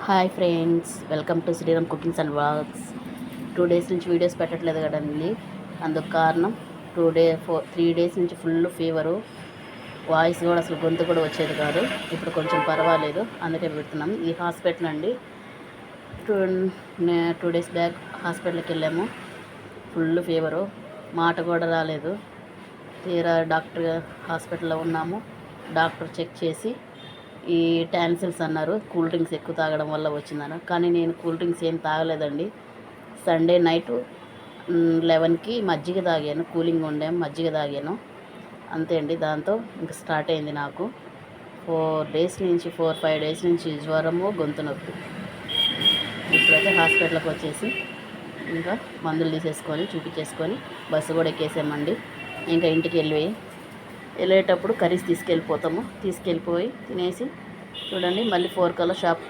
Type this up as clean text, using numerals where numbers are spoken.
Hi friends, welcome to Sriram cookings and vlogs. 2 days నుంచి videos పెట్టట్లేదు కదండి. అందుకు కారణం 3 డేస్ నుంచి ఫుల్ ఫీవరు, వాయిస్ కూడా అసలు గొంతు కూడా వచ్చేది కాదు. ఇప్పుడు కొంచెం పర్వాలేదు, అందుకే పెడుతున్నాం. ఈ హాస్పిటల్ అండి, 2 డేస్ బ్యాక్ హాస్పిటల్కి వెళ్ళాము. ఫుల్ ఫీవరు, మాట కూడా రాలేదు. తీరా హాస్పిటల్లో ఉన్నాము. డాక్టర్ చెక్ చేసి ఈ టాన్సిల్స్ అన్నారు, కూల్ డ్రింక్స్ ఎక్కువ తాగడం వల్ల వచ్చిందన్నారు. కానీ నేను కూల్ డ్రింక్స్ ఏం తాగలేదండి. సండే నైట్ 11కి మజ్జిగ తాగాను, కూలింగ్ ఉండే మజ్జిగ తాగాను, అంతే అండి. దాంతో ఇంకా స్టార్ట్ అయింది నాకు 4-5 డేస్ నుంచి జ్వరము, గొంతు నొప్పి. ఇప్పుడైతే హాస్పిటల్కి వచ్చేసి ఇంకా మందులు తీసేసుకొని చూపించేసుకొని బస్సు కూడా ఎక్కేసామండి. ఇంకా ఇంటికి వెళ్ళేటప్పుడు కర్రీస్ తీసుకెళ్ళిపోయి తినేసి చూడండి, మళ్ళీ 4 కల్లా షాప్కి